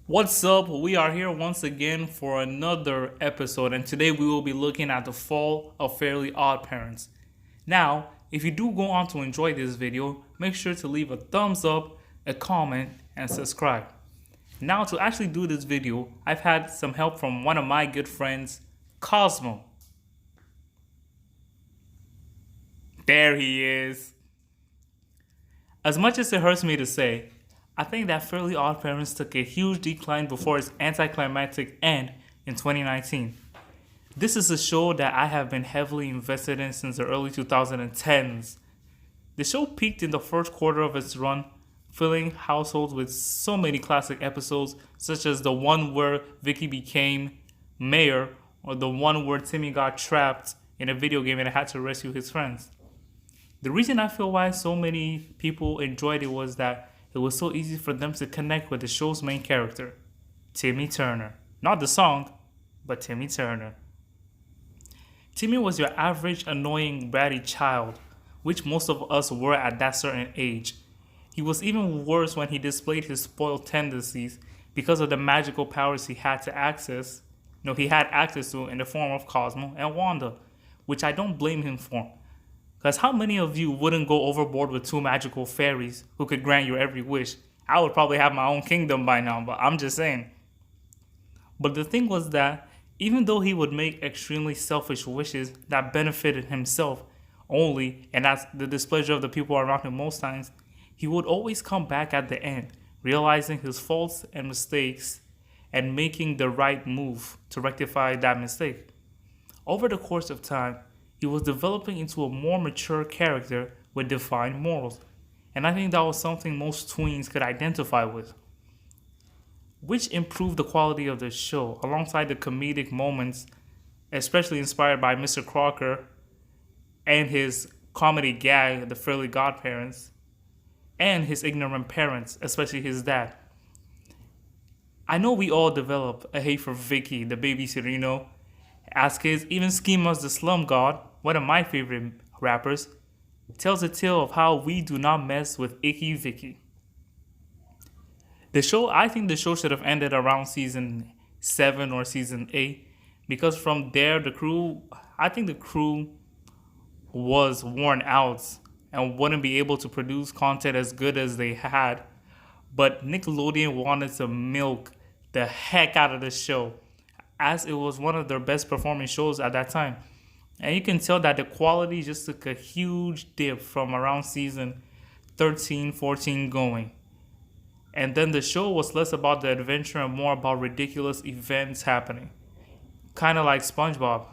What's up? We are here once again for another episode, and today we will be looking at the fall of Fairly Odd Parents. Now, if you do go on to enjoy this video, make sure to leave a thumbs up, a comment, and subscribe. Now, to actually do this video, I've had some help from one of my good friends, Cosmo. There he is. As much as it hurts me to say, I think that Fairly Odd Parents took a huge decline before its anticlimactic end in 2019. This is a show that I have been heavily invested in since the early 2010s. The show peaked in the first quarter of its run, filling households with so many classic episodes, such as the one where Vicky became mayor, or the one where Timmy got trapped in a video game and had to rescue his friends. The reason I feel why so many people enjoyed it was that it was so easy for them to connect with the show's main character, Timmy Turner. Not the song, but Timmy Turner. Timmy was your average annoying bratty child, which most of us were at that certain age. He was even worse when he displayed his spoiled tendencies because of the magical powers he had access to in the form of Cosmo and Wanda, which I don't blame him for. Because how many of you wouldn't go overboard with two magical fairies who could grant your every wish? I would probably have my own kingdom by now, but I'm just saying. But the thing was that even though he would make extremely selfish wishes that benefited himself only, and that's the displeasure of the people around him most times, he would always come back at the end, realizing his faults and mistakes and making the right move to rectify that mistake. Over the course of time, he was developing into a more mature character with defined morals. And I think that was something most tweens could identify with, which improved the quality of the show alongside the comedic moments, especially inspired by Mr. Crocker and his comedy gag, The Fairly Godparents, and his ignorant parents, especially his dad. I know we all develop a hate for Vicky, the babysitter, As kids, even Schemas the Slum God, one of my favorite rappers, tells a tale of how we do not mess with Icky Vicky. I think the show should have ended around season 7 or season 8, because from there, the crew was worn out and wouldn't be able to produce content as good as they had. But Nickelodeon wanted to milk the heck out of the show, as it was one of their best performing shows at that time. And you can tell that the quality just took a huge dip from around season 13, 14 going. And then the show was less about the adventure and more about ridiculous events happening. Kind of like SpongeBob.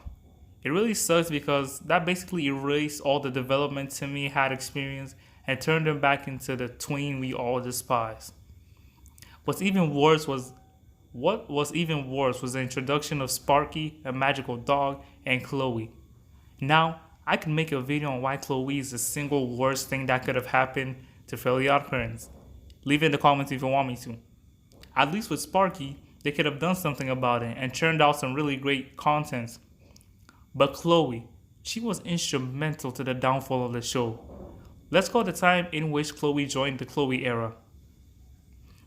It really sucks because that basically erased all the development Timmy had experienced and turned him back into the tween we all despise. What was even worse was the introduction of Sparky, a magical dog, and Chloe. Now, I can make a video on why Chloe is the single worst thing that could have happened to Fairly Odd Parents. Leave it in the comments if you want me to. At least with Sparky, they could have done something about it and churned out some really great content. But Chloe, she was instrumental to the downfall of the show. Let's call the time in which Chloe joined the Chloe era.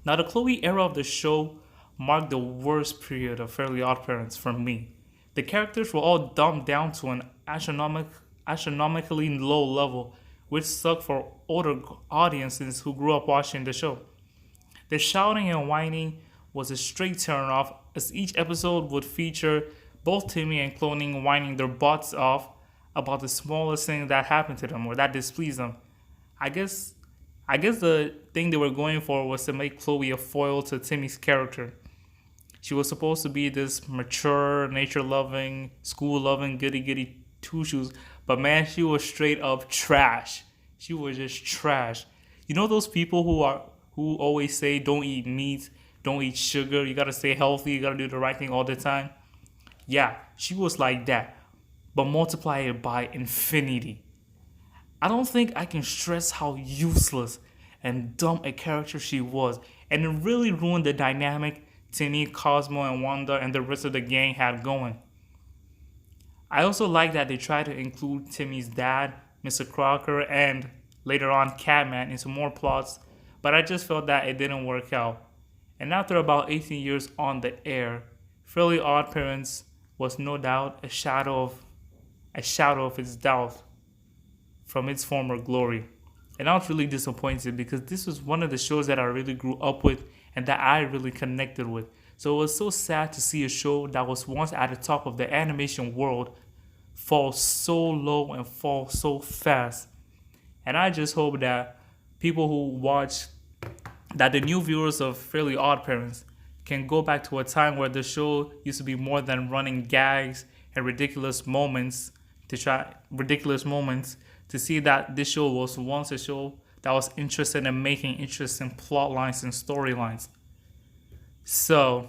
Now, the Chloe era of the show marked the worst period of Fairly Odd Parents for me. The characters were all dumbed down to an astronomically low level, which sucked for older audiences who grew up watching the show. The shouting and whining was a straight turn-off, as each episode would feature both Timmy and Chloe whining their butts off about the smallest thing that happened to them or that displeased them. I guess the thing they were going for was to make Chloe a foil to Timmy's character. She was supposed to be this mature, nature-loving, school-loving, goody-goody two-shoes, but man, she was straight up trash. She was just trash. You know those people who always say don't eat meat, don't eat sugar, you gotta stay healthy, you gotta do the right thing all the time? Yeah, she was like that, but multiply it by infinity. I don't think I can stress how useless and dumb a character she was, and it really ruined the dynamic Timmy, Cosmo, and Wanda and the rest of the gang had going. I also like that they tried to include Timmy's dad, Mr. Crocker, and later on Catman into more plots, but I just felt that it didn't work out. And after about 18 years on the air, Fairly Odd Parents was no doubt a shadow of its doubt from its former glory. And I was really disappointed because this was one of the shows that I really grew up with and that I really connected with. So it was so sad to see a show that was once at the top of the animation world fall so low and fall so fast. And I just hope that people who watch, that the new viewers of Fairly Odd Parents can go back to a time where the show used to be more than running gags and ridiculous moments to see that this show was once a show that was interested in making interesting plot lines and storylines. So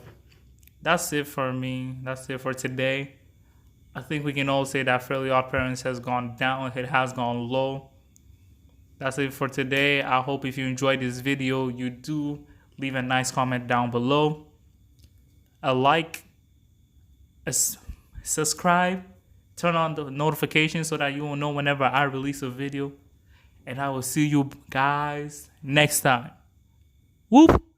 that's it for me. That's it for today. I think we can all say that Fairly Odd Parents has gone down. It has gone low. That's it for today. I hope if you enjoyed this video, you do leave a nice comment down below. A like, subscribe, turn on the notifications so that you will know whenever I release a video. And I will see you guys next time. Whoop!